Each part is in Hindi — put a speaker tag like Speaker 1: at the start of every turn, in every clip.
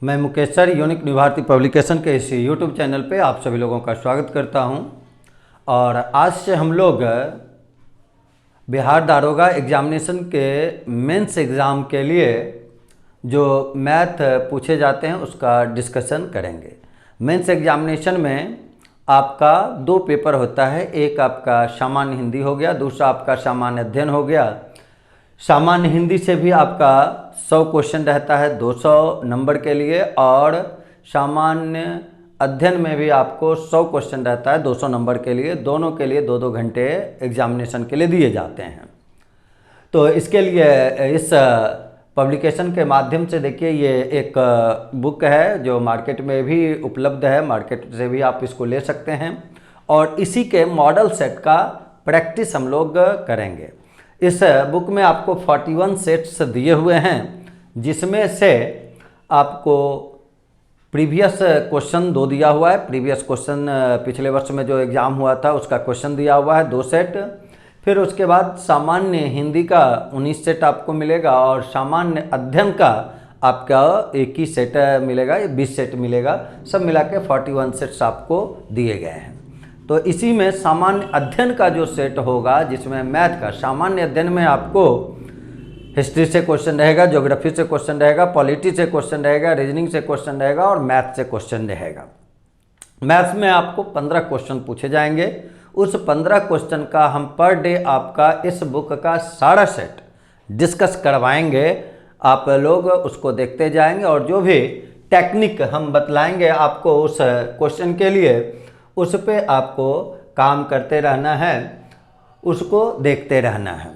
Speaker 1: मैं Mukesh sir unique new Bharti publication के इस यूट्यूब चैनल पे आप सभी लोगों का स्वागत करता हूं। और आज से हम लोग बिहार दारोगा एग्जामिनेशन के मेंस एग्ज़ाम के लिए जो मैथ पूछे जाते हैं उसका डिस्कशन करेंगे। मेंस एग्जामिनेशन में आपका दो पेपर होता है, एक आपका सामान्य हिंदी हो गया, दूसरा आपका सामान्य अध्ययन हो गया। सामान्य हिंदी से भी आपका 100 क्वेश्चन रहता है 200 नंबर के लिए, और सामान्य अध्ययन में भी आपको 100 क्वेश्चन रहता है 200 नंबर के लिए। दोनों के लिए 2-2 घंटे एग्जामिनेशन के लिए दिए जाते हैं। तो इसके लिए इस पब्लिकेशन के माध्यम से देखिए, ये एक बुक है जो मार्केट में भी उपलब्ध है, मार्केट से भी आप इसको ले सकते हैं। और इसी के मॉडल सेट का प्रैक्टिस हम लोग करेंगे। इस बुक में आपको 41 सेट्स दिए हुए हैं, जिसमें से आपको प्रीवियस क्वेश्चन 2 दिया हुआ है। प्रीवियस क्वेश्चन पिछले वर्ष में जो एग्ज़ाम हुआ था उसका क्वेश्चन दिया हुआ है 2 सेट। फिर उसके बाद सामान्य हिंदी का 19 सेट आपको मिलेगा, और सामान्य अध्ययन का आपका 21 सेट मिलेगा, या 20 सेट मिलेगा। सब मिला के 41 सेट्स आपको दिए गए हैं। तो इसी में सामान्य अध्ययन का जो सेट होगा, जिसमें मैथ का सामान्य अध्ययन में आपको हिस्ट्री से क्वेश्चन रहेगा, ज्योग्राफी से क्वेश्चन रहेगा, पॉलिटी से क्वेश्चन रहेगा, रीजनिंग से क्वेश्चन रहेगा, और मैथ से क्वेश्चन रहेगा। मैथ्स में आपको 15 क्वेश्चन पूछे जाएंगे। उस 15 क्वेश्चन का हम पर डे आपका इस बुक का सारा सेट डिस्कस करवाएंगे। आप लोग उसको देखते जाएंगे, और जो भी टेक्निक हम बतलाएंगे आपको उस क्वेश्चन के लिए, उस पे आपको काम करते रहना है, उसको देखते रहना है।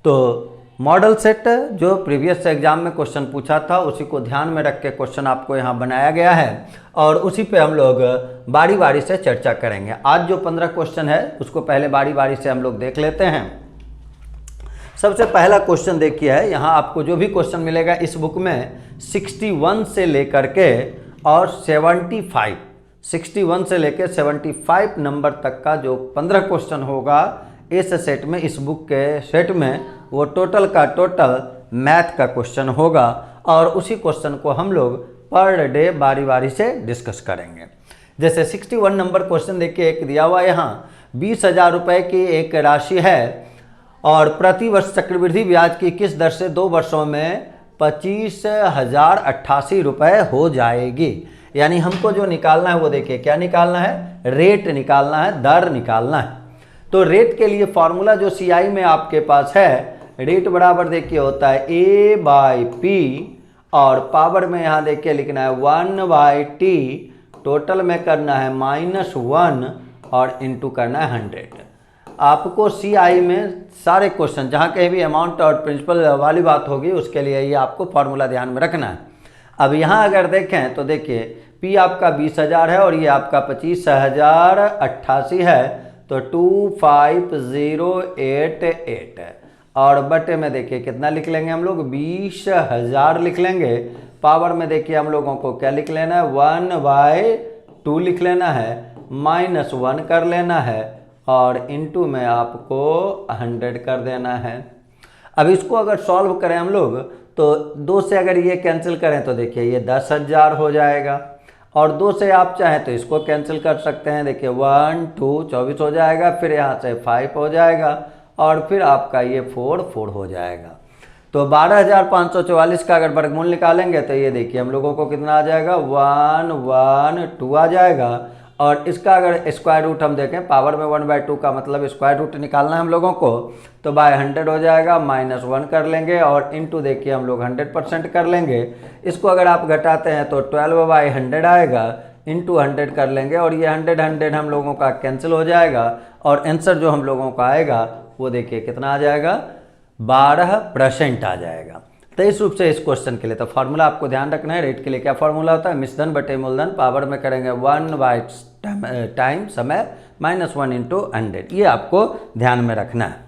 Speaker 1: तो मॉडल सेट जो प्रीवियस एग्जाम में क्वेश्चन पूछा था, उसी को ध्यान में रख के क्वेश्चन आपको यहाँ बनाया गया है, और उसी पे हम लोग बारी बारी से चर्चा करेंगे। आज जो 15 क्वेश्चन है उसको पहले बारी बारी से हम लोग देख लेते हैं। सबसे पहला क्वेश्चन देखिए है, यहाँ आपको जो भी क्वेश्चन मिलेगा इस बुक में 61 से लेकर के और 61 से लेकर 75 नंबर तक का जो 15 क्वेश्चन होगा इस सेट में, इस बुक के सेट में, वो टोटल का टोटल मैथ का क्वेश्चन होगा। और उसी क्वेश्चन को हम लोग पर डे बारी बारी से डिस्कस करेंगे। जैसे 61 नंबर क्वेश्चन देखिए, एक दिया हुआ यहाँ 20,000 रुपये की एक राशि है, और प्रति वर्ष चक्रवृद्धि ब्याज की किस दर से 2 वर्षों में 25,088 रुपये हो जाएगी। यानी हमको जो निकालना है वो देखिए क्या निकालना है, रेट निकालना है, दर निकालना है। तो रेट के लिए फॉर्मूला जो सीआई में आपके पास है, रेट बराबर देखिए होता है A/P, और पावर में यहाँ देखिए लिखना है 1/T, टोटल में करना है -1, और इंटू करना है 100। आपको सीआई में सारे क्वेश्चन जहाँ कहीं भी अमाउंट और प्रिंसिपल वाली बात होगी, उसके लिए ये आपको फॉर्मूला ध्यान में रखना है। अब यहाँ अगर देखें तो देखिए P आपका 20,000 है, और ये आपका 25,088 है, तो 25088 है। और बटे में देखिए कितना लिख लेंगे हम लोग, 20,000 लिख लेंगे। पावर में देखिए हम लोगों को क्या लिख लेना है, 1/2 लिख लेना है, -1 कर लेना है, और इंटू में आपको 100 कर देना है। अब इसको अगर सॉल्व करें हम लोग, तो 2 से अगर ये कैंसिल करें तो देखिए ये 10,000 हो जाएगा, और 2 से आप चाहें तो इसको कैंसिल कर सकते हैं। देखिए 1 2 24 हो जाएगा, फिर यहाँ से 5 हो जाएगा, और फिर आपका ये 4 हो जाएगा। तो 12,544 का अगर वर्गमूल निकालेंगे तो ये देखिए हम लोगों को कितना आ जाएगा, 112 आ जाएगा। और इसका अगर स्क्वायर रूट हम देखें, पावर में 1/2 का मतलब स्क्वायर रूट निकालना है हम लोगों को, तो बाय 100 हो जाएगा, -1 कर लेंगे, और इंटू देखिए हम लोग 100% कर लेंगे। इसको अगर आप घटाते हैं तो 12/100 आएगा, इंटू 100 कर लेंगे, और ये 100 हम लोगों का कैंसिल हो जाएगा, और आंसर जो हम लोगों का आएगा वो देखिए कितना आ जाएगा, 12% आ जाएगा। तो इस रूप से इस क्वेश्चन के लिए तो फार्मूला आपको ध्यान रखना है। रेट के लिए क्या फार्मूला होता है, मिश्रधन बटे मूलधन, पावर में करेंगे 1/टाइम समय -1 इंटू 100। ये आपको ध्यान में रखना है।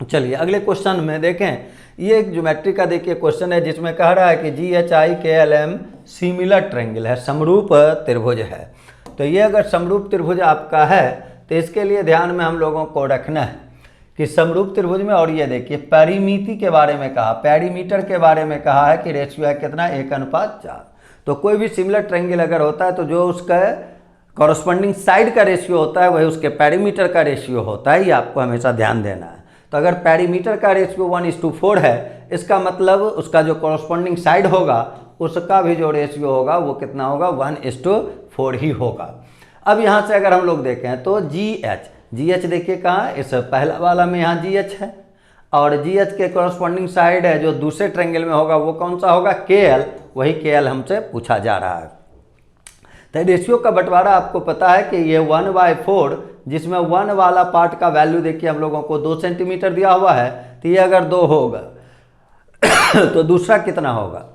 Speaker 1: चलिए अगले क्वेश्चन में देखें, ये एक ज्योमेट्री का देखिए क्वेश्चन है, जिसमें कह रहा है कि GHIKLM सिमिलर ट्रायंगल है, समरूप त्रिभुज है। तो ये अगर समरूप त्रिभुज आपका है, तो इसके लिए ध्यान में हम लोगों को रखना है कि समरूप त्रिभुज में, और ये देखिए परिमिति के बारे में कहा, पेरीमीटर के बारे में कहा है कि रेशियो है कितना, 1:4। तो कोई भी सिमिलर ट्रायंगल अगर होता है तो जो उसका कॉरस्पॉन्डिंग साइड का रेशियो होता है वही उसके पेरीमीटर का रेशियो होता है, ये आपको हमेशा ध्यान देना है। तो अगर पेरीमीटर का रेशियो 1:4 है, इसका मतलब उसका जो कॉरस्पॉन्डिंग साइड होगा उसका भी जो रेशियो होगा वो कितना होगा, 1:4 ही होगा। अब यहाँ से अगर हम लोग देखें तो GH देखिए कहाँ, इस पहला वाला में यहाँ GH है, और GH के कॉरस्पॉन्डिंग साइड है जो दूसरे ट्रायंगल में होगा वो कौन सा होगा, KL, वही KL हमसे पूछा जा रहा है। तो रेशियो का बंटवारा आपको पता है कि ये 1/4, जिसमें 1 वाला पार्ट का वैल्यू देखिए हम लोगों को 2 सेंटीमीटर दिया हुआ है, तो ये अगर 2 होगा तो दूसरा कितना होगा।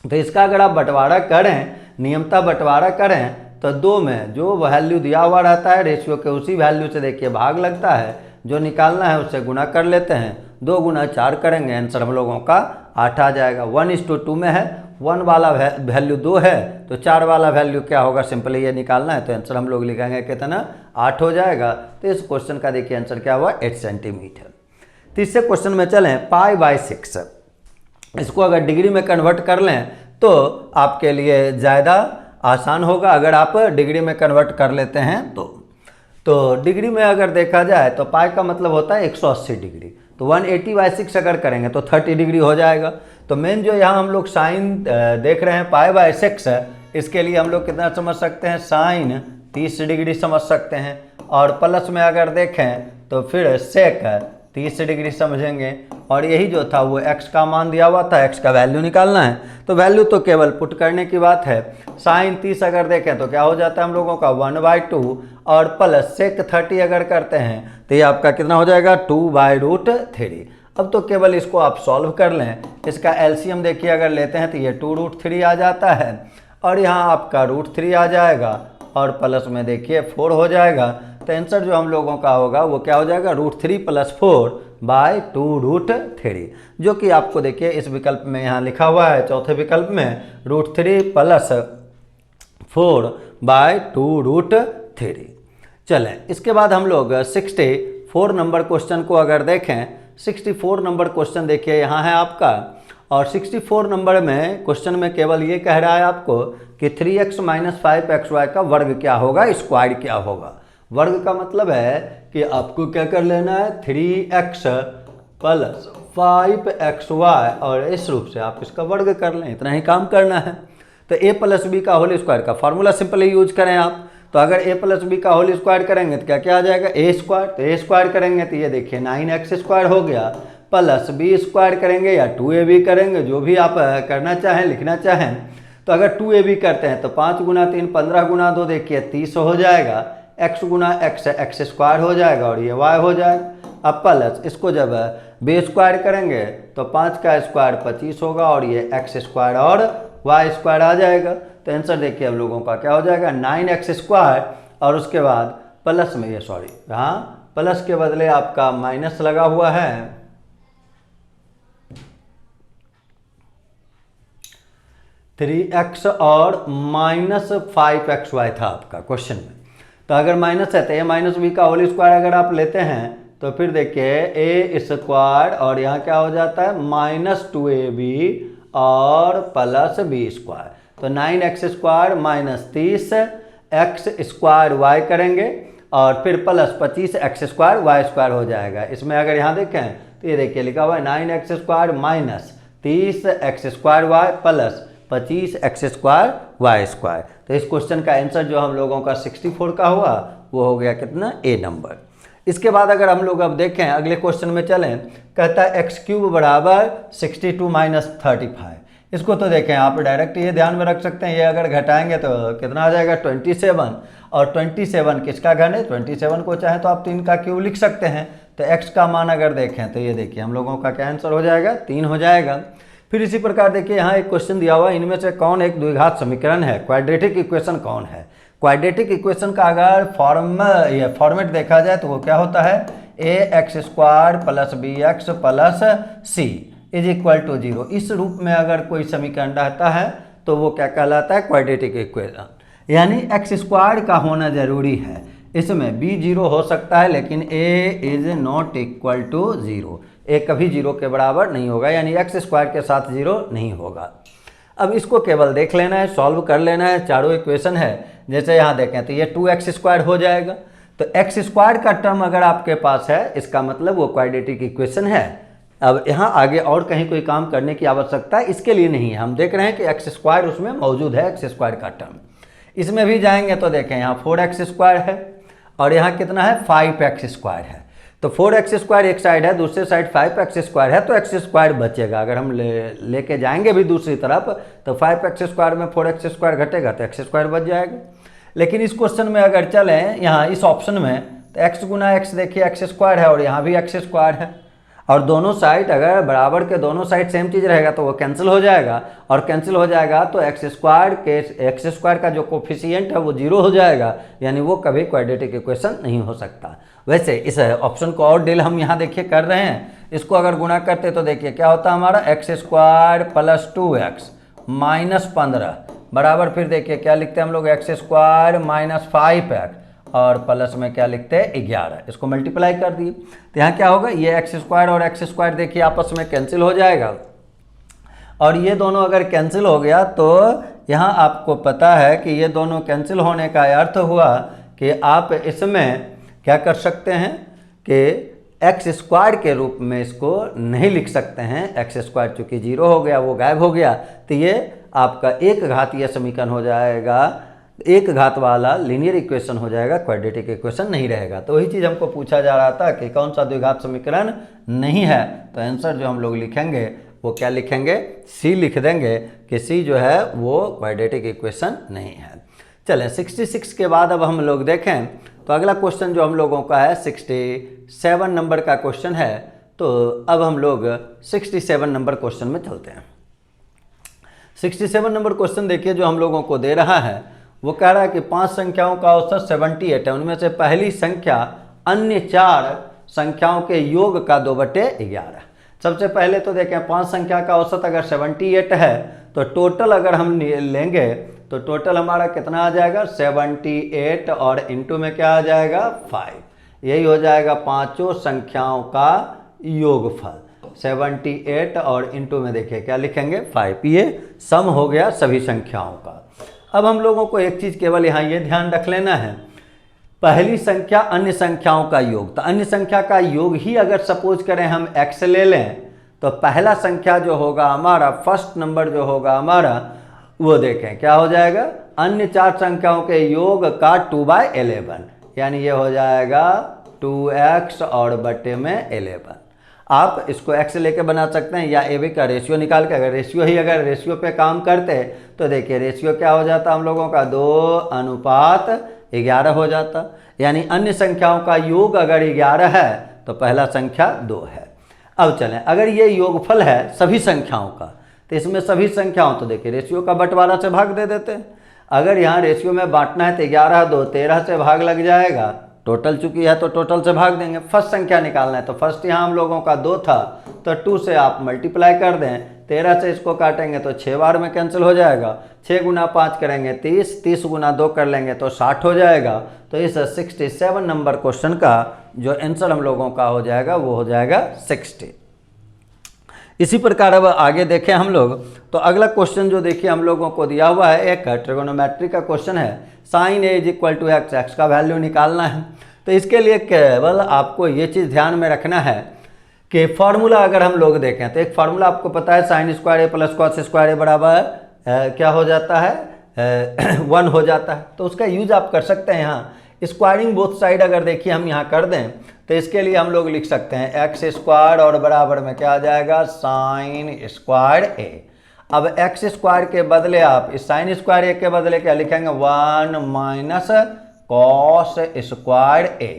Speaker 1: तो इसका अगर आप बंटवारा करें, नियमतः बंटवारा करें, तो 2 में जो वैल्यू दिया हुआ रहता है रेशियो के उसी वैल्यू से देखिए भाग लगता है, जो निकालना है उससे गुना कर लेते हैं, 2 गुना 4 करेंगे, आंसर हम लोगों का 8 आ जाएगा। 1:2 में है, 1 वाला वैल्यू 2 है तो 4 वाला वैल्यू क्या होगा, सिंपली ये निकालना है, तो आंसर हम लोग लिखेंगे कितना, 8 हो जाएगा। तो इस क्वेश्चन का देखिए आंसर क्या हुआ, 8 सेंटीमीटर। तीसरे क्वेश्चन में चलें, π/6, इसको अगर डिग्री में कन्वर्ट कर लें तो आपके लिए ज़्यादा आसान होगा अगर आप डिग्री में कन्वर्ट कर लेते हैं तो डिग्री में अगर देखा जाए तो पाई का मतलब होता है 180 डिग्री, तो 180/6 अगर करेंगे तो 30 डिग्री हो जाएगा। तो मेन जो यहाँ हम लोग साइन देख रहे हैं π/6, इसके लिए हम लोग कितना समझ सकते हैं, साइन 30 डिग्री समझ सकते हैं, और प्लस में अगर देखें तो फिर सेक 30 डिग्री समझेंगे, और यही जो था वो x का मान दिया हुआ था, x का वैल्यू निकालना है, तो वैल्यू तो केवल पुट करने की बात है। साइन 30 अगर देखें तो क्या हो जाता है हम लोगों का 1/2, और प्लस सेक 30 अगर करते हैं तो ये आपका कितना हो जाएगा, 2/√3। अब तो केवल इसको आप सॉल्व कर लें, इसका एलसीएम देखिए अगर लेते हैं तो ये 2√3 आ जाता है, और यहाँ आपका √3 आ जाएगा, और प्लस में देखिए 4 हो जाएगा। तो आंसर जो हम लोगों का होगा वो क्या हो जाएगा, √3 + 4/2√3, जो कि आपको देखिए इस विकल्प में यहाँ लिखा हुआ है, चौथे विकल्प में √3 + 4/2√3। चलें, इसके बाद हम लोग 64 नंबर क्वेश्चन को अगर देखें, 64 नंबर क्वेश्चन देखिए यहाँ है आपका, और 64 नंबर में क्वेश्चन में केवल ये कह रहा है आपको कि 3x - 5xy का वर्ग क्या होगा, स्क्वायर क्या होगा। वर्ग का मतलब है कि आपको क्या कर लेना है, 3x + 5xy, और इस रूप से आप इसका वर्ग कर लें, इतना ही काम करना है। तो a + b का होल स्क्वायर का फार्मूला सिंपली यूज करें आप, तो अगर a + b का होल स्क्वायर करेंगे तो क्या क्या आ जाएगा, a स्क्वायर, तो a स्क्वायर करेंगे तो ये देखिए 9x² हो गया, प्लस b स्क्वायर करेंगे या 2ab करेंगे, जो भी आप करना चाहें, लिखना चाहें। तो अगर 2ab करते हैं तो 5 × 3 15 × 2 देखिए 30 हो जाएगा, x × x स्क्वायर हो जाएगा, और ये y हो जाएगा। अब प्लस इसको जब b स्क्वायर करेंगे तो 5 का स्क्वायर 25 होगा, और ये x² और y² आ जाएगा। तो आंसर देखिए हम लोगों का क्या हो जाएगा, 9x², और उसके बाद प्लस में ये हाँ प्लस के बदले आपका माइनस लगा हुआ है, 3x और -5xy था आपका क्वेश्चन में। तो अगर माइनस है तो a - b का होल स्क्वायर अगर आप लेते हैं तो फिर देखिए a² और यहाँ क्या हो जाता है, -2ab और प्लस b², तो 9x² - 30x² y करेंगे, और फिर प्लस 25x² y² हो जाएगा। इसमें अगर यहाँ देखें तो ये देखिए लिखा हुआ है 9x² - 30x² y plus 25x² y²। तो इस क्वेश्चन का आंसर जो हम लोगों का 64 का हुआ वो हो गया कितना, ए नंबर। इसके बाद अगर हम लोग अब देखें अगले क्वेश्चन में चलें, कहता है x³ = 62 - 35। इसको तो देखें आप डायरेक्ट ये ध्यान में रख सकते हैं, ये अगर घटाएंगे तो कितना आ जाएगा, 27, और 27 किसका घन है, 27 को चाहे तो आप 3 का क्यूब लिख सकते हैं। तो x का मान अगर देखें तो ये देखिए हम लोगों का क्या आंसर हो जाएगा, 3 हो जाएगा। फिर इसी प्रकार देखिए यहाँ एक क्वेश्चन दिया हुआ है, इनमें से कौन एक द्विघात समीकरण है, क्वाड्रेटिक इक्वेशन कौन है। क्वाड्रेटिक इक्वेशन का अगर फॉर्मेट देखा जाए तो वो क्या होता है, ax² + bx + c = 0। इस रूप में अगर कोई समीकरण रहता है तो वो क्या कहलाता है, क्वाड्रेटिक इक्वेशन, यानी x² का होना जरूरी है। इसमें b 0 हो सकता है लेकिन a ≠ 0, a कभी 0 के बराबर नहीं होगा, यानी x² के साथ 0 नहीं होगा। अब इसको केवल देख लेना है, सॉल्व कर लेना है। चारों इक्वेशन है, जैसे यहाँ देखें तो ये 2x² हो जाएगा। तो x² का टर्म अगर आपके पास है, इसका मतलब वो क्वाड्रेटिक इक्वेशन है। अब यहाँ आगे और कहीं कोई काम करने की आवश्यकता इसके लिए नहीं है। हम देख रहे हैं कि x² उसमें मौजूद है, x² का टर्म। इसमें भी जाएंगे तो देखें यहाँ 4x² है और यहाँ कितना है 5x² है। तो 4x² एक साइड है, दूसरे साइड 5x² है, तो x² बचेगा। अगर हम लेके जाएंगे भी दूसरी तरफ तो 5x² में 4x² घटेगा तो x² बच जाएगा। लेकिन इस क्वेश्चन में अगर चलें यहाँ इस ऑप्शन में तो x गुना x देखिए x² है और यहाँ भी x² है, और दोनों साइड अगर बराबर के दोनों साइड सेम चीज़ रहेगा तो वो कैंसिल हो जाएगा, और कैंसिल हो जाएगा तो x² का जो कोफिशिएंट है वो 0 हो जाएगा, यानी वो कभी क्वाड्रेटिक इक्वेशन नहीं हो सकता। वैसे इस ऑप्शन को और डील हम यहाँ देखिए कर रहे हैं। इसको अगर गुणा करते तो देखिए क्या होता है हमारा x² + 2x - 15 बराबर, फिर देखिए क्या लिखते हैं हम लोग x² - 5x और प्लस में क्या लिखते हैं 11। इसको मल्टीप्लाई कर दिए तो यहाँ क्या होगा, ये x² और x² देखिए आपस में कैंसिल हो जाएगा, और ये दोनों अगर कैंसिल हो गया तो यहाँ आपको पता है कि ये दोनों कैंसिल होने का अर्थ हुआ कि आप इसमें क्या कर सकते हैं कि x² के रूप में इसको नहीं लिख सकते हैं। x² चूँकि 0 हो गया, वो गायब हो गया, तो ये आपका एक घातीय समीकरण हो जाएगा, एक घात वाला लीनियर इक्वेशन हो जाएगा, क्वाड्रेटिक इक्वेशन नहीं रहेगा। तो वही चीज़ हमको पूछा जा रहा था कि कौन सा द्विघात समीकरण नहीं है। तो आंसर जो हम लोग लिखेंगे वो क्या लिखेंगे, सी लिख देंगे कि सी जो है वो क्वाड्रेटिक इक्वेशन नहीं है। चलें 66 के बाद अब हम लोग देखें तो अगला क्वेश्चन जो हम लोगों का है 67 नंबर का क्वेश्चन है। तो अब हम लोग 67 नंबर क्वेश्चन में चलते हैं। 67 नंबर क्वेश्चन देखिए जो हम लोगों को दे रहा है, वो कह रहा है कि 5 संख्याओं का औसत 78 है, उनमें से पहली संख्या अन्य 4 संख्याओं के योग का 2/11। सबसे पहले तो देखें 5 संख्या का औसत अगर 78 है तो टोटल अगर हम लेंगे तो टोटल हमारा कितना आ जाएगा 78, और इंटू में क्या आ जाएगा 5। यही हो जाएगा पांचों संख्याओं का योगफल 78, और इंटू में देखिए क्या लिखेंगे 5। ये सम हो गया सभी संख्याओं का। अब हम लोगों को एक चीज़ केवल यहाँ ये ध्यान रख लेना है, पहली संख्या अन्य संख्याओं का योग, तो अन्य संख्या का योग ही अगर सपोज करें हम x ले लें तो पहला संख्या जो होगा हमारा, फर्स्ट नंबर जो होगा हमारा, वो देखें क्या हो जाएगा, अन्य 4 संख्याओं के योग का 2/11, यानी ये हो जाएगा 2x और बटे में 11। आप इसको x लेके बना सकते हैं या AB का रेशियो निकाल के, अगर रेशियो पे काम करते तो देखिए रेशियो क्या हो जाता हम लोगों का 2:11 हो जाता, यानी अन्य संख्याओं का योग अगर 11 है तो पहला संख्या 2 है। अब चलें अगर ये योगफल है सभी संख्याओं का, तो इसमें सभी संख्याओं तो देखिए रेशियो का बंटवारा से भाग दे देते हैं। अगर यहाँ रेशियो में बांटना है तो 11 2 13 से भाग लग जाएगा, टोटल चुकी है तो टोटल से भाग देंगे। फर्स्ट संख्या निकालना है तो फर्स्ट यहाँ हम लोगों का 2 था तो 2 से आप मल्टीप्लाई कर दें, 13 से इसको काटेंगे तो 6 बार में कैंसिल हो जाएगा, 6 गुना 5 करेंगे 30, 30 गुना 2 कर लेंगे तो 60 हो जाएगा। तो इस 67 नंबर क्वेश्चन का जो आंसर हम लोगों का हो जाएगा वो हो जाएगा 60। इसी प्रकार अब आगे देखें हम लोग तो अगला क्वेश्चन जो देखिए हम लोगों को दिया हुआ है, एक ट्रिगोनोमेट्री का क्वेश्चन है, साइन ए = x, x का वैल्यू निकालना है। तो इसके लिए केवल आपको ये चीज़ ध्यान में रखना है कि फार्मूला अगर हम लोग देखें तो एक फार्मूला आपको पता है, sin² a + cos² a बराबर क्या हो जाता है 1 हो जाता है। तो उसका यूज आप कर सकते हैं यहाँ स्क्वायरिंग बोथ साइड। अगर देखिए हम यहाँ कर दें तो इसके लिए हम लोग लिख सकते हैं x² और बराबर में क्या आ जाएगा sin² a। अब x² के बदले आप इस sin² a के बदले क्या लिखेंगे 1 - cos² a।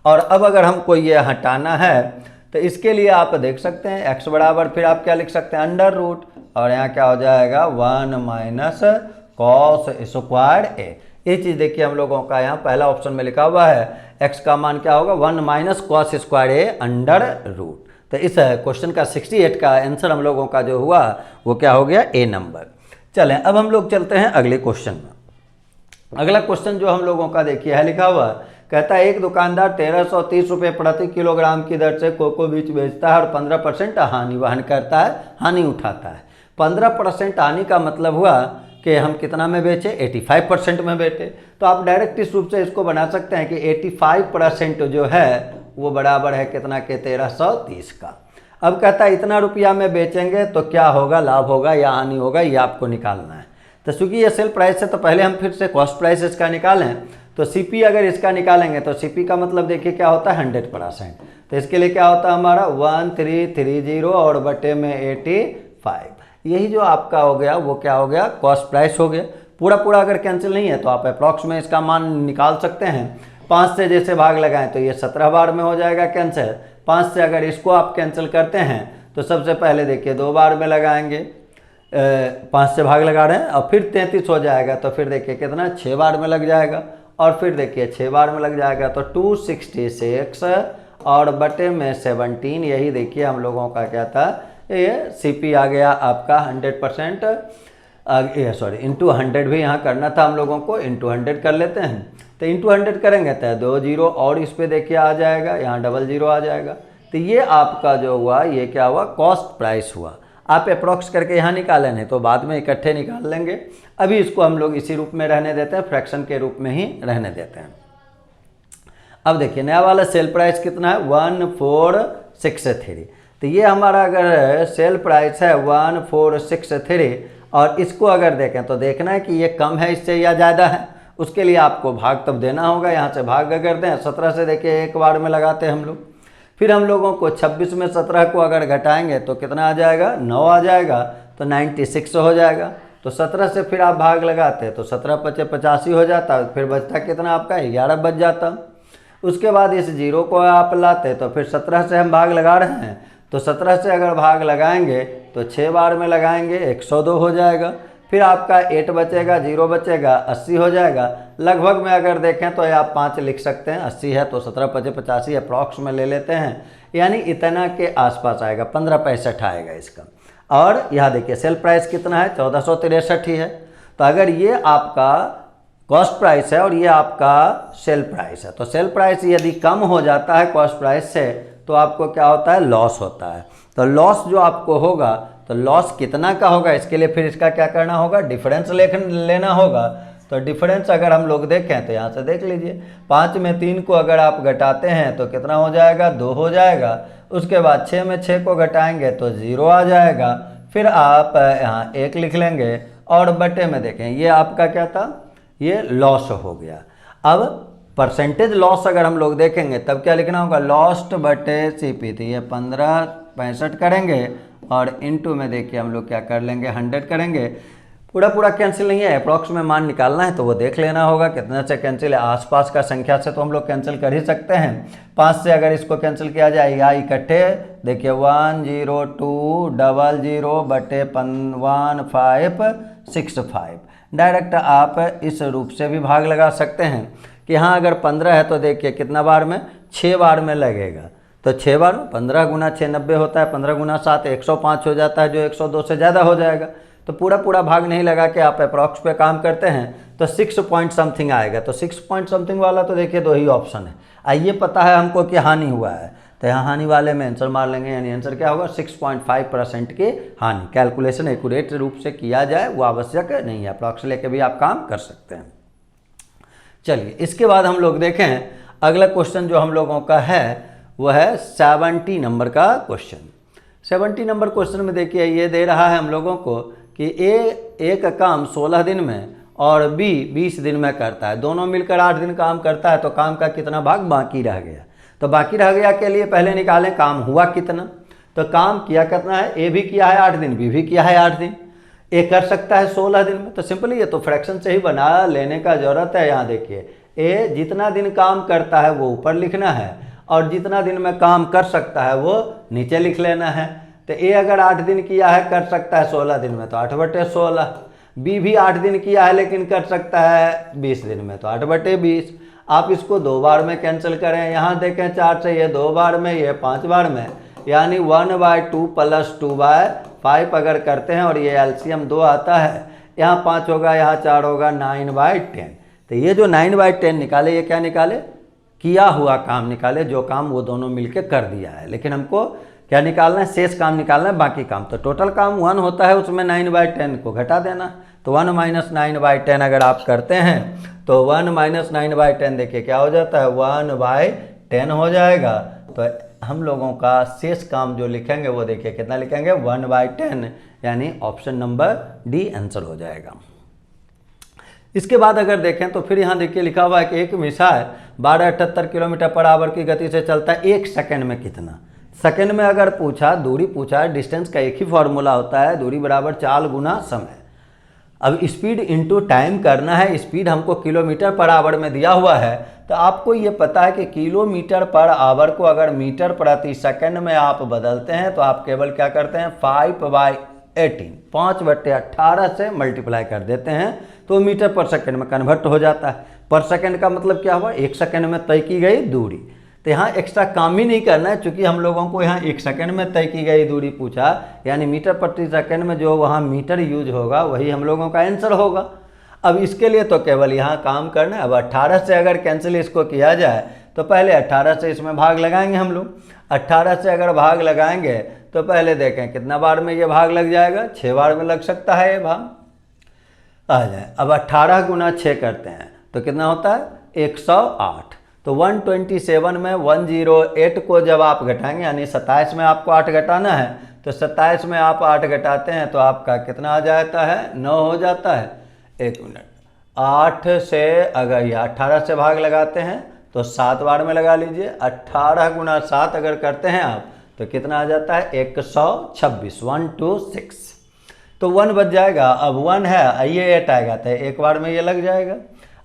Speaker 1: और अब अगर हमको ये हटाना है तो इसके लिए आप देख सकते हैं x बराबर फिर आप क्या लिख सकते हैं √ और यहाँ क्या हो जाएगा 1 - cos² a। ये चीज़ देखिए हम लोगों का यहाँ पहला ऑप्शन में लिखा हुआ है, x का मान क्या होगा 1 - cos² a √ तो इस क्वेश्चन का 68 का आंसर हम लोगों का जो हुआ वो क्या हो गया A नंबर। चलें अब हम लोग चलते हैं अगले क्वेश्चन में। अगला क्वेश्चन जो हम लोगों का देखिए है लिखा हुआ, कहता है एक दुकानदार 1330 रुपये प्रति किलोग्राम की दर से कोको बीज बेचता है और 15% हानि वहन करता है, हानि उठाता है। 15% आने का मतलब हुआ कि हम कितना में बेचे, 85% में बेचे। तो आप डायरेक्ट इस रूप से इसको बना सकते हैं कि 85% जो है वो बराबर है कितना के 1330 का। अब कहता है इतना रुपया में बेचेंगे तो क्या होगा, लाभ होगा या हानि होगा, ये आपको निकालना है। तो चूंकि ये सेल प्राइस है तो पहले हम फिर से कॉस्ट प्राइस इसका निकालें। तो सीपी अगर इसका निकालेंगे तो सीपी का मतलब देखिए क्या होता है 100%। तो इसके लिए क्या होता है हमारा 1330 और बटे में 85। यही जो आपका हो गया वो क्या हो गया, कॉस्ट प्राइस हो गया। पूरा पूरा अगर कैंसिल नहीं है तो आप अप्रॉक्स में इसका मान निकाल सकते हैं। 5 से जैसे भाग लगाएं तो ये 17 बार में हो जाएगा कैंसिल। 5 से अगर इसको आप कैंसिल करते हैं तो सबसे पहले देखिए 2 बार में लगाएंगे, 5 से भाग लगा रहे हैं और फिर 33 हो जाएगा। तो फिर देखिए कितना 6 बार में लग जाएगा और फिर देखिए 6 बार में लग जाएगा तो 266 और बटे में 17। यही देखिए हम लोगों का क्या था, ये सीपी आ गया आपका 100%, सॉरी इंटू 100 भी यहाँ करना था हम लोगों को, इंटू 100 कर लेते हैं। तो इंटू 100 करेंगे तो 2 जीरो और इस पे देखिए आ जाएगा, यहाँ डबल जीरो आ जाएगा। तो ये आपका जो हुआ ये क्या हुआ, कॉस्ट प्राइस हुआ। आप अप्रॉक्स करके यहाँ निकालें, नहीं तो बाद में इकट्ठे निकाल लेंगे। अभी इसको हम लोग इसी रूप में रहने देते हैं, फ्रैक्शन के रूप में ही रहने देते हैं। अब देखिए नया वाला सेल प्राइस कितना है 1463। तो ये हमारा अगर सेल प्राइस है 1463 और इसको अगर देखें तो देखना है कि ये कम है इससे या ज़्यादा है। उसके लिए आपको भाग तब देना होगा। यहाँ से भाग अगर दें 17 से देखिए एक बार में लगाते हैं हम लोग। फिर हम लोगों को 26 में 17 को अगर घटाएंगे तो कितना आ जाएगा, 9 आ जाएगा। तो 96 हो जाएगा। तो 17 से फिर आप भाग लगाते तो 17 पचे 85 हो जाता। फिर बचता कितना आपका 11 बच जाता। उसके बाद इस जीरो को आप लाते तो फिर 17 से हम भाग लगा रहे हैं तो 17 से अगर भाग लगाएंगे तो 6 बार में लगाएंगे 102 हो जाएगा। फिर आपका 8 बचेगा, 0 बचेगा, 80 हो जाएगा। लगभग में अगर देखें तो आप 5 लिख सकते हैं, 80 है तो 17 पचे 85 अप्रॉक्स में ले लेते हैं, यानी इतना के आसपास आएगा, 1565 आएगा इसका। और यहाँ देखिए सेल प्राइस कितना है 1463 ही है। तो अगर ये आपका कॉस्ट प्राइस है और ये आपका सेल प्राइस है, तो सेल प्राइस यदि कम हो जाता है कॉस्ट प्राइस से तो आपको क्या होता है, लॉस होता है। तो लॉस जो आपको होगा तो लॉस कितना का होगा, इसके लिए फिर इसका क्या करना होगा, डिफरेंस लेना होगा। तो डिफरेंस अगर हम लोग देखें तो यहाँ से देख लीजिए 5 में 3 को अगर आप घटाते हैं तो कितना हो जाएगा, 2 हो जाएगा। उसके बाद 6 में 6 को घटाएंगे तो 0 आ जाएगा। फिर आप यहाँ 1 लिख लेंगे और बटे में देखें ये आपका क्या था, ये लॉस हो गया। अब परसेंटेज लॉस अगर हम लोग देखेंगे तब क्या लिखना होगा, लॉस्ट बटे सीपी। तो ये 1565 करेंगे और इनटू में देखिए हम लोग क्या कर लेंगे 100 करेंगे। पूरा पूरा कैंसिल नहीं है, अप्रॉक्स में मान निकालना है तो वो देख लेना होगा कितने से कैंसिल है। आसपास का संख्या से तो हम लोग कैंसिल कर ही सकते हैं। 5 से अगर इसको कैंसिल किया जाए या इकट्ठे देखिए 10200 बटे 1565। डायरेक्ट आप इस रूप से भी भाग लगा सकते हैं कि हाँ अगर 15 है तो देखिए कितना बार में, 6 बार में लगेगा। तो 6 बार 15 गुना 6 90 होता है, 15 गुना 7 105 हो जाता है, जो 102 से ज़्यादा हो जाएगा। तो पूरा पूरा भाग नहीं लगा के आप अप्रॉक्स पे काम करते हैं तो 6 पॉइंट समथिंग आएगा। तो 6 पॉइंट समथिंग वाला तो देखिए 2 ही ऑप्शन है। आइए पता है हमको कि हानि हुआ है तो यहाँ हानि वाले में आंसर मार लेंगे, यानी आंसर क्या होगा 6.5% की हानि। कैलकुलेशन एक्यूरेट रूप से किया जाए वो आवश्यक नहीं है, अप्रॉक्स लेके भी आप काम कर सकते हैं। चलिए इसके बाद हम लोग देखें अगला क्वेश्चन जो हम लोगों का है वह है 70 नंबर का क्वेश्चन। 70 नंबर क्वेश्चन में देखिए ये दे रहा है हम लोगों को कि एक काम 16 दिन में और बी 20 दिन में करता है, दोनों मिलकर 8 दिन काम करता है। तो काम का कितना भाग बाकी रह गया, तो बाकी रह गया के लिए पहले निकालें काम हुआ कितना। तो काम किया कितना है, ए भी किया है 8 दिन, बी भी किया है 8 दिन, ए कर सकता है 16 दिन में। तो सिंपली ये तो फ्रैक्शन से ही बना लेने का ज़रूरत है। यहाँ देखिए ए जितना दिन काम करता है वो ऊपर लिखना है और जितना दिन में काम कर सकता है वो नीचे लिख लेना है। तो ए अगर 8 दिन किया है कर सकता है 16 दिन में तो 8/16। बी भी 8 दिन किया है लेकिन कर सकता है 20 दिन में तो 8/20। आप इसको 2 बार में कैंसिल करें, यहाँ देखें 4 से ये 2 बार में, ये 5 बार में, यानी 1/2 + 2/5 अगर करते हैं और ये एलसीएम 2 आता है, यहाँ 5 होगा यहाँ 4 होगा, 9/10। तो ये जो 9/10 निकाले ये क्या निकाले, किया हुआ काम निकाले, जो काम वो दोनों मिलके कर दिया है। लेकिन हमको क्या निकालना है, शेष काम निकालना है, बाकी काम। तो टोटल काम 1 होता है, उसमें 9/10 को घटा देना। तो 1 - 9/10 अगर आप करते हैं तो 1 - 9/10 देखिए क्या हो जाता है, 1/10 हो जाएगा। तो हम लोगों का शेष काम जो लिखेंगे वो देखिए कितना लिखेंगे, 1/10, यानी ऑप्शन नंबर डी आंसर हो जाएगा। इसके बाद अगर देखें तो फिर यहाँ देखिए लिखा हुआ है कि एक मिसाइल 1278 किलोमीटर पर आवर की गति से चलता है, 1 सेकंड में कितना। सेकंड में अगर पूछा, दूरी पूछा, डिस्टेंस का एक ही फॉर्मूला होता है, दूरी बराबर चाल गुना समय। अब स्पीड इंटू टाइम करना है, स्पीड हमको किलोमीटर पर आवर में दिया हुआ है, तो आपको ये पता है कि किलोमीटर पर आवर को अगर मीटर प्रति सेकंड में आप बदलते हैं तो आप केवल क्या करते हैं, 5/18 5/18 से मल्टीप्लाई कर देते हैं तो मीटर पर सेकंड में कन्वर्ट हो जाता है। पर सेकंड का मतलब क्या हुआ, 1 सेकंड में तय की गई दूरी। तो यहाँ एक्स्ट्रा काम ही नहीं करना है, चूंकि हम लोगों को यहाँ 1 सेकंड में तय की गई दूरी पूछा, यानी मीटर प्रति सेकंड में जो वहाँ मीटर यूज होगा वही हम लोगों का आंसर होगा। अब इसके लिए तो केवल यहाँ काम करना है। अब 18 से अगर कैंसिल इसको किया जाए तो पहले 18 से इसमें भाग लगाएंगे हम लोग। 18 से अगर भाग लगाएंगे तो पहले देखें कितना बार में ये भाग लग जाएगा, 6 बार में लग सकता है ये भाग आ जाए। अब 18 गुना 6 करते हैं तो कितना होता है, 108। तो 127 में 108 को जब आप घटाएंगे, यानी 27 में आपको 8 घटाना है, तो 27 में आप 8 घटाते हैं तो आपका कितना आ जाता है, 9 हो जाता है। 1 मिनट, 8 से अगर ये 18 से भाग लगाते हैं तो 7 बार में लगा लीजिए। 18 गुना 7 अगर करते हैं आप तो कितना आ जाता है, 126, 126। तो 1 बच जाएगा। अब 1 है, ये 8 आएगा तो एक बार में ये लग जाएगा।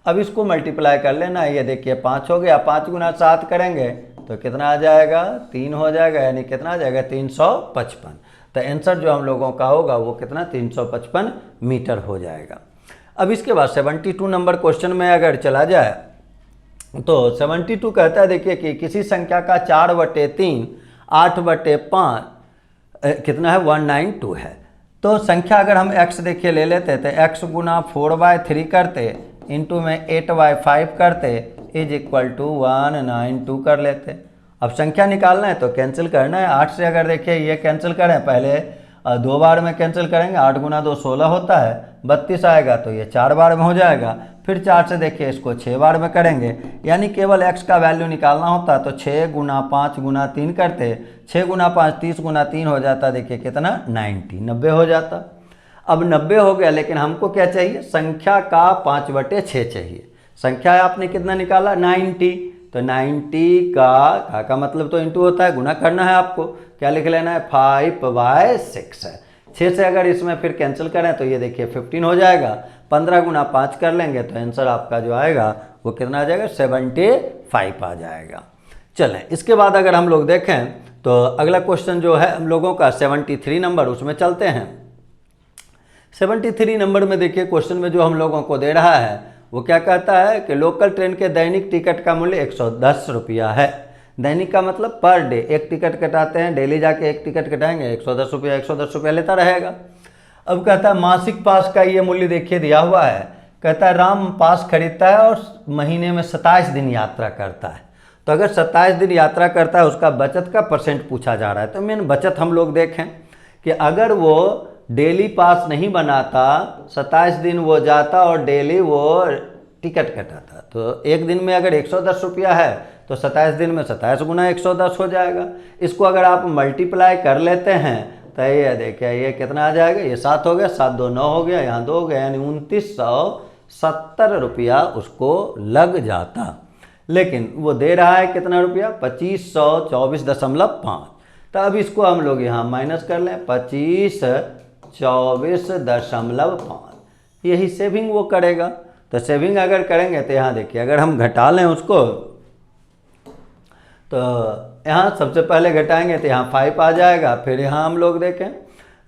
Speaker 1: अब इसको मल्टीप्लाई कर लेना, ये देखिए 5 हो गया। 5 गुना 7 करेंगे तो कितना आ जाएगा, 3 हो जाएगा, यानी कितना आ जाएगा, 355। तो आंसर जो हम लोगों का होगा वो कितना, 355 मीटर हो जाएगा। अब इसके बाद 72 नंबर क्वेश्चन में अगर चला जाए तो 72 कहता है देखिए कि किसी संख्या का 4/3 8/5 कितना है, 192 है। तो संख्या अगर हम x देखिए ले लेते तो x गुना 4/3 करते इंटू में 8/5 करते इज इक्वल टू 192 कर लेते। अब संख्या निकालना है तो कैंसिल करना है। 8 से अगर देखिए ये कैंसिल करें, पहले 2 बार में कैंसिल करेंगे, 8 गुना 2 16 होता है, 32 आएगा तो ये 4 बार में हो जाएगा। फिर 4 से देखिए इसको 6 बार में करेंगे, यानी केवल x का वैल्यू निकालना होता तो 6 गुना 5 गुना 3 करते, 6 गुना 5 30 गुना 3 हो जाता, देखिए कितना, 90 हो जाता। अब 90 हो गया, लेकिन हमको क्या चाहिए, संख्या का 5/6 चाहिए। संख्या आपने कितना निकाला, 90। तो 90 का मतलब तो इंटू होता है, गुना करना है आपको। क्या लिख लेना है, 5/6 है। 6 से अगर इसमें फिर कैंसिल करें तो ये देखिए 15 हो जाएगा। 15 गुना 5 कर लेंगे तो आंसर आपका जो आएगा वो कितना आ जाएगा, 75 आ जाएगा। चलें, इसके बाद अगर हम लोग देखें तो अगला क्वेश्चन जो है हम लोगों का 73 नंबर, उसमें चलते हैं। 73 नंबर में देखिए क्वेश्चन में जो हम लोगों को दे रहा है वो क्या कहता है कि लोकल ट्रेन के दैनिक टिकट का मूल्य 110 रुपया है। दैनिक का मतलब पर डे, एक टिकट कटाते हैं, डेली जाके एक टिकट कटाएंगे, 110 रुपया 110 रुपया लेता रहेगा। अब कहता है मासिक पास का ये मूल्य देखिए दिया हुआ है। कहता है राम पास खरीदता है और महीने में 27 दिन यात्रा करता है। तो अगर 27 दिन यात्रा करता है, उसका बचत का परसेंट पूछा जा रहा है। तो मेन बचत हम लोग देखें कि अगर वो डेली पास नहीं बनाता, 27 दिन वो जाता और डेली वो टिकट कटाता, तो एक दिन में अगर 110 रुपया है तो 27 दिन में 27 गुना 110 हो जाएगा। इसको अगर आप मल्टीप्लाई कर लेते हैं तो ये देखिए ये कितना आ जाएगा, ये 7 हो गया, 7 2 9 हो गया, यहाँ 2 हो गया, यानी 2970 रुपया उसको लग जाता। लेकिन वो दे रहा है कितना रुपया, 2524.5। तो अब इसको हम लोग यहाँ माइनस कर लें, 2524.5, यही सेविंग वो करेगा। तो सेविंग अगर करेंगे तो यहाँ देखिए अगर हम घटा लें उसको तो यहाँ सबसे पहले घटाएंगे तो यहाँ 5 आ जाएगा। फिर यहाँ हम लोग देखें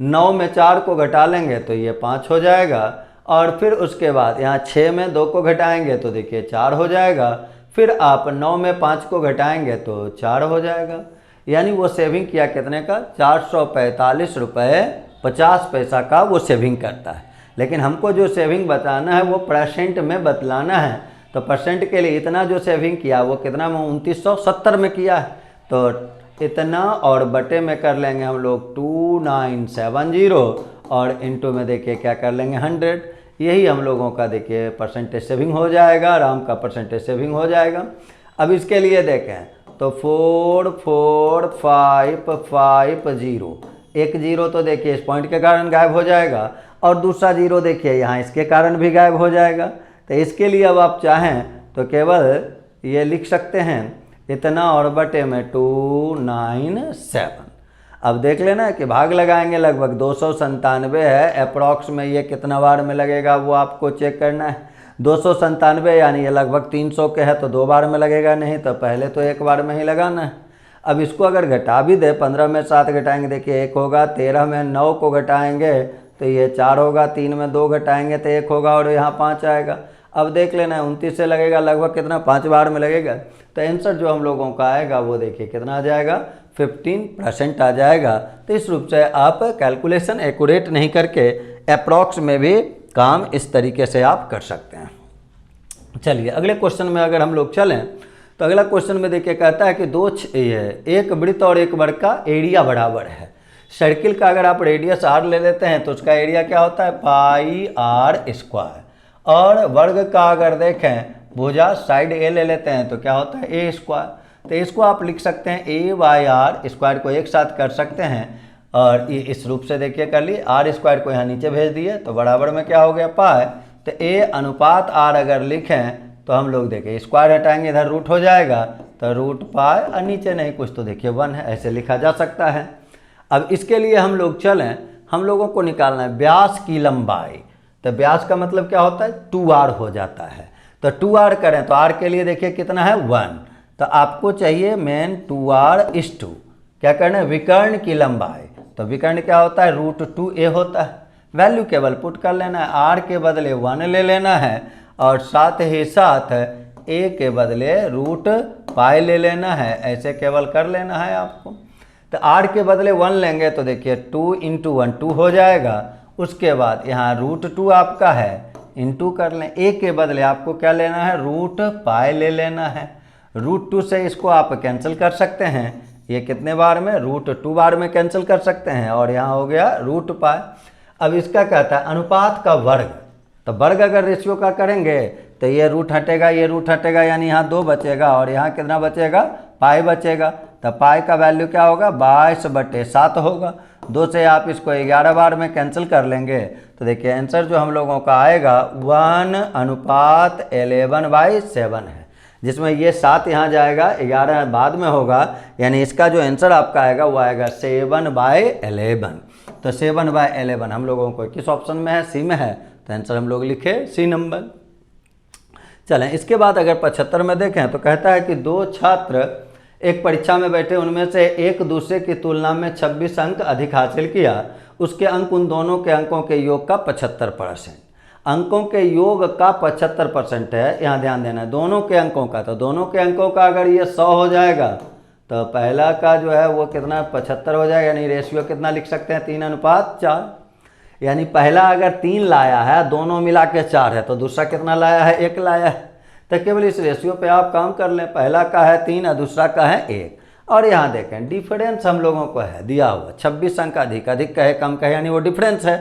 Speaker 1: 9 में 4 को घटा लेंगे तो ये 5 हो जाएगा। और फिर उसके बाद यहाँ 6 में 2 को घटाएंगे तो देखिए 4 हो जाएगा। फिर आप 9 में 5 को घटाएंगे तो 4 हो जाएगा। यानी वो सेविंग किया कितने का, 445 रुपये 50 पैसा का वो सेविंग करता है। लेकिन हमको जो सेविंग बताना है वो परसेंट में बतलाना है। तो परसेंट के लिए इतना जो सेविंग किया वो कितना में, 2970 में किया है। तो इतना और बटे में कर लेंगे हम लोग 2970 और इनटू में देखिए क्या कर लेंगे 100। यही हम लोगों का देखिए परसेंटेज सेविंग हो जाएगा, राम का परसेंटेज सेविंग हो जाएगा। अब इसके लिए देखें तो 44550, एक जीरो तो देखिए इस पॉइंट के कारण गायब हो जाएगा और दूसरा जीरो देखिए यहाँ इसके कारण भी गायब हो जाएगा। तो इसके लिए अब आप चाहें तो केवल ये लिख सकते हैं इतना और बटे में 297। अब देख लेना कि भाग लगाएंगे लगभग 297 है, अप्रॉक्स में ये कितना बार में लगेगा वो आपको चेक करना है। 297 यानी ये लगभग 300 के है तो 2 बार में लगेगा, नहीं तो पहले तो 1 बार में ही लगाना है। अब इसको अगर घटा भी दे, 15 में 7 घटाएंगे देखिए 1 होगा, 13 में 9 को घटाएंगे तो ये 4 होगा, 3 में 2 घटाएंगे तो 1 होगा और यहाँ 5 आएगा। अब देख लेना है 29 से लगेगा लगभग कितना 5 बार में लगेगा। तो आंसर जो हम लोगों का आएगा वो देखिए कितना आ जाएगा 15% आ जाएगा। तो इस रूप से आप कैलकुलेशन एक्यूरेट नहीं करके अप्रॉक्स में भी काम इस तरीके से आप कर सकते हैं। चलिए अगले क्वेश्चन में अगर हम लोग चलें तो अगला क्वेश्चन में देखिए कहता है कि एक वृत्त और एक वर्ग का एरिया बराबर है। सर्किल का अगर आप रेडियस r ले लेते हैं तो उसका एरिया क्या होता है पाई r स्क्वायर, और वर्ग का अगर देखें भुजा साइड a ले लेते हैं तो क्या होता है a स्क्वायर। तो इसको आप लिख सकते हैं a बाई आर स्क्वायर को एक साथ कर सकते हैं और ये इस रूप से देखिए कर लिए, r स्क्वायर को यहाँ नीचे भेज दिए तो बराबर में क्या हो गया पाई। तो a अनुपात r अगर लिखें तो हम लोग देखें स्क्वायर हटाएंगे इधर रूट हो जाएगा तो रूट पाई और नीचे नहीं कुछ तो देखिए 1 है, ऐसे लिखा जा सकता है। अब इसके लिए हम लोग चलें, हम लोगों को निकालना है व्यास की लंबाई। तो व्यास का मतलब क्या होता है 2r हो जाता है। तो 2r करें तो r के लिए देखिए कितना है 1, तो आपको चाहिए मेन 2r/2 क्या करना है विकर्ण की लंबाई। तो विकर्ण क्या होता है √2a होता है। वैल्यू केवल पुट कर लेना है, r के बदले 1 ले लेना है और साथ ही साथ a के बदले रूट पाई ले लेना है, ऐसे केवल कर लेना है आपको। तो r के बदले 1 लेंगे तो देखिए 2 × 1 2 हो जाएगा। उसके बाद यहाँ √2 आपका है, इंटू कर लें, a के बदले आपको क्या लेना है रूट पाई ले लेना है। √2 से इसको आप कैंसिल कर सकते हैं, ये कितने बार में √2 बार में कैंसिल कर सकते हैं और यहाँ हो गया रूट पाई। अब इसका कहता है अनुपात का वर्ग। तो वर्ग अगर रेशियो का करेंगे तो ये रूट हटेगा, ये रूट हटेगा, यानी यहाँ 2 बचेगा और यहाँ कितना बचेगा पाई बचेगा। तो पाई का वैल्यू क्या होगा 22/7 होगा। 2 से आप इसको 11 बार में कैंसिल कर लेंगे तो देखिए आंसर जो हम लोगों का आएगा 1:11/7 है, जिसमें ये 7 यहाँ जाएगा, 11 बाद में होगा, यानी इसका जो आंसर आपका आएगा वो आएगा 7/11। तो 7/11 हम लोगों को किस ऑप्शन में है सी में है, तो आंसर हम लोग लिखे सी नंबर। चलें इसके बाद अगर 75 में देखें तो कहता है कि 2 छात्र एक परीक्षा में बैठे, उनमें से एक दूसरे की तुलना में 26 अंक अधिक हासिल किया, उसके अंक उन दोनों के अंकों के योग का 75%। अंकों के योग का 75% है, यहाँ ध्यान देना है दोनों के अंकों का। तो दोनों के अंकों का अगर ये 100 हो जाएगा तो पहला का जो है वो कितना 75 हो जाएगा, यानी रेशियो कितना लिख सकते हैं 3:4। यानी पहला अगर 3 लाया है, दोनों मिला के 4 है, तो दूसरा कितना लाया है 1 लाया है। तो केवल इस रेशियो पे आप काम कर लें, पहला का है 3 और दूसरा का है 1। और यहाँ देखें डिफरेंस हम लोगों को है दिया हुआ 26 अंक अधिक कहे कम कहे, यानी वो डिफरेंस है।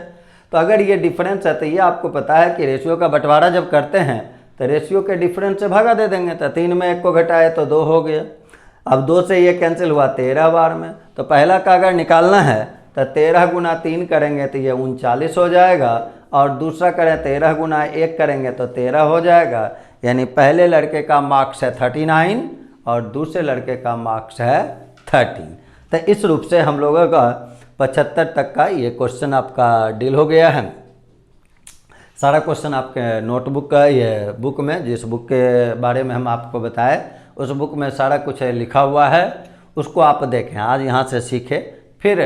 Speaker 1: तो अगर ये डिफरेंस है तो ये आपको पता है कि रेशियो का बंटवारा जब करते हैं तो रेशियो के डिफरेंस से भागा दे देंगे। तो 3 में 1 को घटाए तो 2 हो गया। अब 2 से ये कैंसिल हुआ 13 बार में। तो पहला का अगर निकालना है तो 13 × 3 करेंगे तो ये 39 हो जाएगा, और दूसरा करें 13 × 1 करेंगे तो 13 हो जाएगा। यानी पहले लड़के का मार्क्स है 39 और दूसरे लड़के का मार्क्स है 13। तो इस रूप से हम लोगों का 75 तक का ये क्वेश्चन आपका डील हो गया है। सारा क्वेश्चन आपके नोटबुक का ये बुक में, जिस बुक के बारे में हम आपको बताए उस बुक में सारा कुछ लिखा हुआ है, उसको आप देखें, आज यहाँ से सीखें, फिर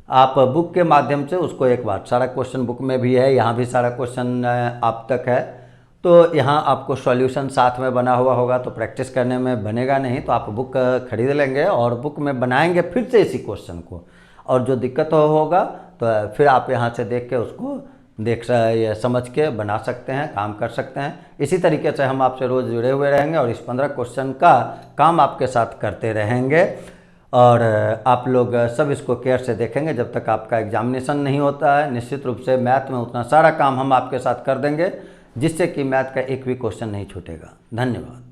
Speaker 1: आप बुक के माध्यम से उसको एक बार, सारा क्वेश्चन बुक में भी है, यहाँ भी सारा क्वेश्चन आप तक है, तो यहाँ आपको सॉल्यूशन साथ में बना हुआ होगा, तो प्रैक्टिस करने में बनेगा नहीं, तो आप बुक खरीद लेंगे और बुक में बनाएंगे फिर से इसी क्वेश्चन को, और जो दिक्कत होगा तो फिर आप यहाँ से देख के उसको समझ के बना सकते हैं, काम कर सकते हैं। इसी तरीके से हम आपसे रोज़ जुड़े हुए रहेंगे और इस 15 क्वेश्चन का काम आपके साथ करते रहेंगे। और आप लोग सब इसको केयर से देखेंगे जब तक आपका एग्जामिनेशन नहीं होता है। निश्चित रूप से मैथ में उतना सारा काम हम आपके साथ कर देंगे जिससे कि मैथ का एक भी क्वेश्चन नहीं छूटेगा। धन्यवाद।